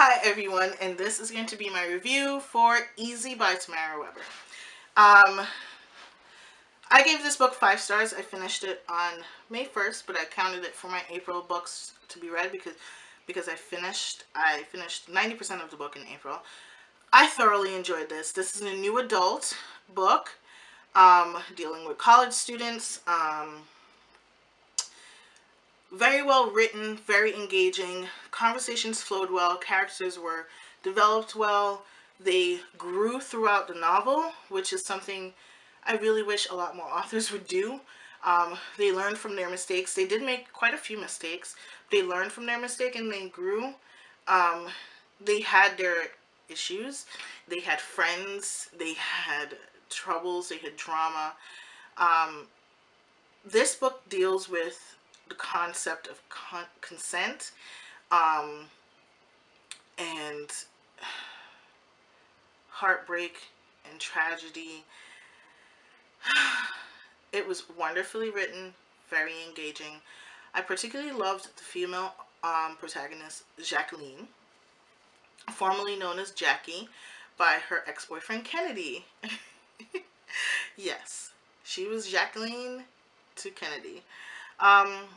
Hi everyone, and this is going to be my review for Easy by Tamara Weber. Um, I gave this book 5 stars. I finished it on May 1st, but I counted it for my April books to be read because I finished 90% of the book in April. I thoroughly enjoyed this. This is a new adult book dealing with college students. Very well written, very engaging. Conversations flowed well. Characters were developed well. They grew throughout the novel, which is something I really wish a lot more authors would do. They learned from their mistakes. They did make quite a few mistakes. They learned from their mistake and they grew. Um, they had their issues. They had friends. They had troubles. They had drama. Um, this book deals with the concept of consent um, and heartbreak and tragedy. It was wonderfully written, very engaging. I particularly loved the female protagonist, Jacqueline, formerly known as Jackie by her ex-boyfriend Kennedy. Yes, she was Jacqueline to Kennedy. Um,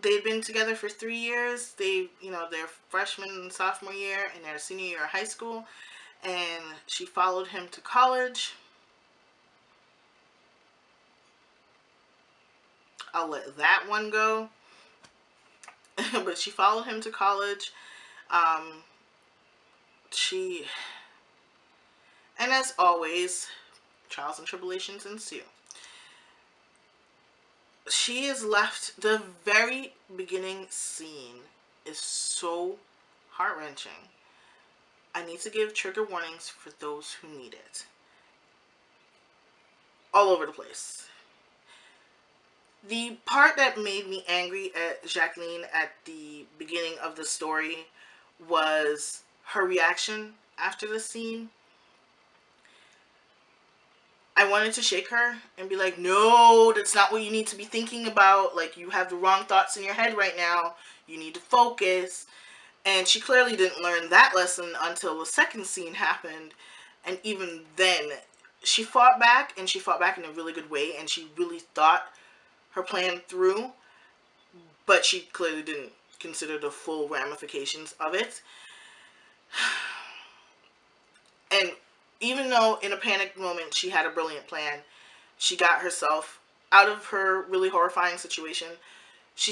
they'd been together for 3 years. Their freshman and sophomore year and their senior year of high school. And she followed him to college. I'll let that one go. But she followed him to college. Um, she, and as always, trials and tribulations ensue. She is left, the very beginning scene is so heart-wrenching. I need to give trigger warnings for those who need it. All over the place. The part that made me angry at Jacqueline at the beginning of the story was her reaction after the scene. I wanted to shake her and be like, no, that's not what you need to be thinking about. Like, you have the wrong thoughts in your head right now. You need to focus. And she clearly didn't learn that lesson until the second scene happened. And even then, she fought back, and she fought back in a really good way, and she really thought her plan through, but she clearly didn't consider the full ramifications of it. And even though in a panicked moment she had a brilliant plan, she got herself out of her really horrifying situation, she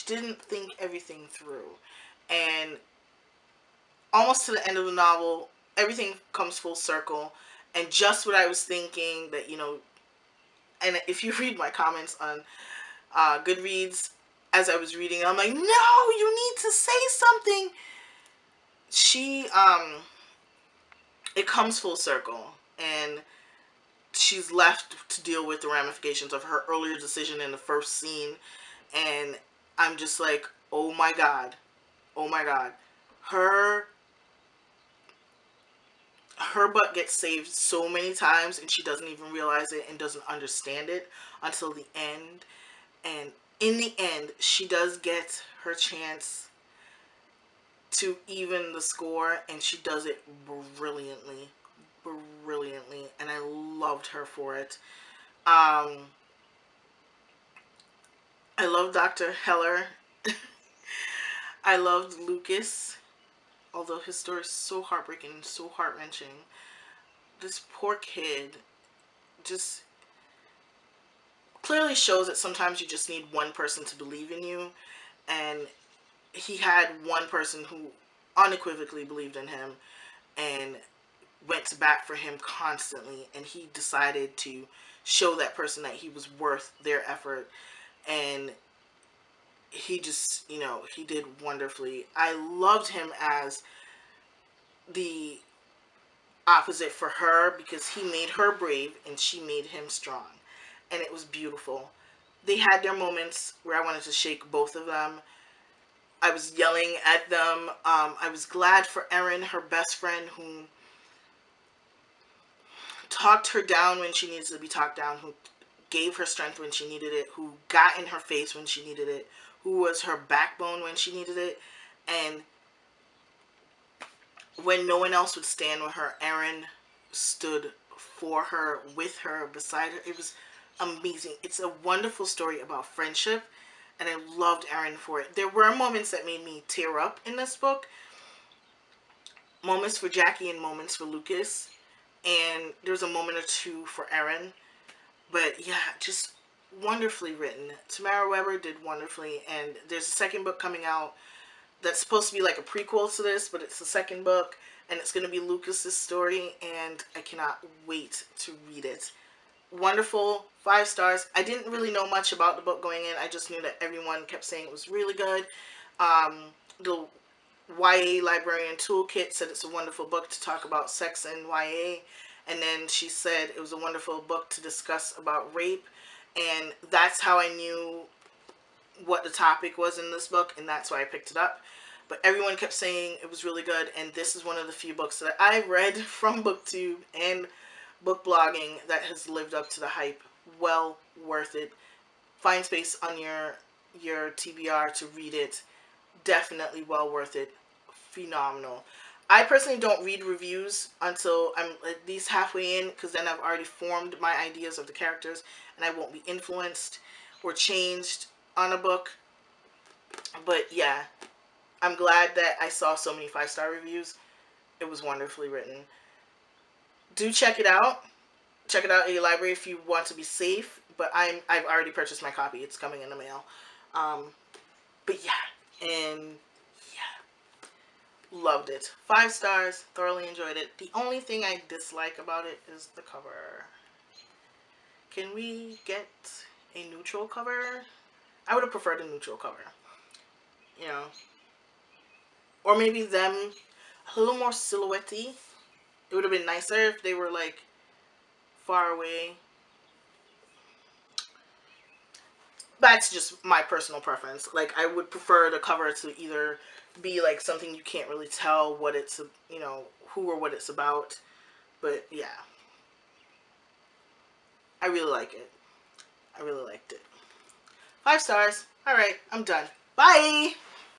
didn't think everything through. And almost to the end of the novel, everything comes full circle. And just what I was thinking, that, and if you read my comments on Goodreads as I was reading, I'm like, no, you need to say something. It comes full circle, and she's left to deal with the ramifications of her earlier decision in the first scene. And I'm just like, oh my god, oh my god, her butt gets saved so many times, and she doesn't even realize it and doesn't understand it until the end. And in the end, she does get her chance to even the score, and she does it brilliantly, brilliantly, and I loved her for it. I love Dr. Heller. I loved Lucas, although his story is so heartbreaking and so heart-wrenching. This poor kid just clearly shows that sometimes you just need one person to believe in you, and he had one person who unequivocally believed in him and went to bat for him constantly, and he decided to show that person that he was worth their effort. And he just, he did wonderfully. I loved him as the opposite for her, because he made her brave and she made him strong, and it was beautiful. They had their moments where I wanted to shake both of them. I was yelling at them. I was glad for Erin, her best friend, who talked her down when she needed to be talked down, who gave her strength when she needed it, who got in her face when she needed it, who was her backbone when she needed it. And when no one else would stand with her, Erin stood for her, with her, beside her. It was amazing. It's a wonderful story about friendship, and I loved Erin for it. There were moments that made me tear up in this book, moments for Jackie and moments for Lucas, and there's a moment or two for Erin. But yeah, just wonderfully written. Tamara Weber did wonderfully, and there's a second book coming out that's supposed to be like a prequel to this, but it's the second book, and it's going to be Lucas's story, and I cannot wait to read it. Wonderful, 5 stars. I didn't really know much about the book going in. I just knew that everyone kept saying it was really good. The YA Librarian Toolkit said it's a wonderful book to talk about sex and YA, and then she said it was a wonderful book to discuss about rape, and that's how I knew what the topic was in this book, and that's why I picked it up. But everyone kept saying it was really good, and this is one of the few books that I read from BookTube and book blogging that has lived up to the hype. Well worth it. Find space on your TBR to read it. Definitely well worth it. Phenomenal. I personally don't read reviews until I'm at least halfway in, because then I've already formed my ideas of the characters, and I won't be influenced or changed on a book. But yeah, I'm glad that I saw so many 5-star reviews. It was wonderfully written. Do check it out. Check it out at your library if you want to be safe. But I've already purchased my copy. It's coming in the mail. But yeah, and yeah, loved it. 5 stars. Thoroughly enjoyed it. The only thing I dislike about it is the cover. Can we get a neutral cover? I would have preferred a neutral cover. You know, or maybe them a little more silhouette-y. It would have been nicer if they were like far away. That's just my personal preference. Like, I would prefer the cover to either be like something you can't really tell what it's, you know, who or what it's about. But yeah, I really like it. I really liked it. 5 stars. All right, I'm done. Bye.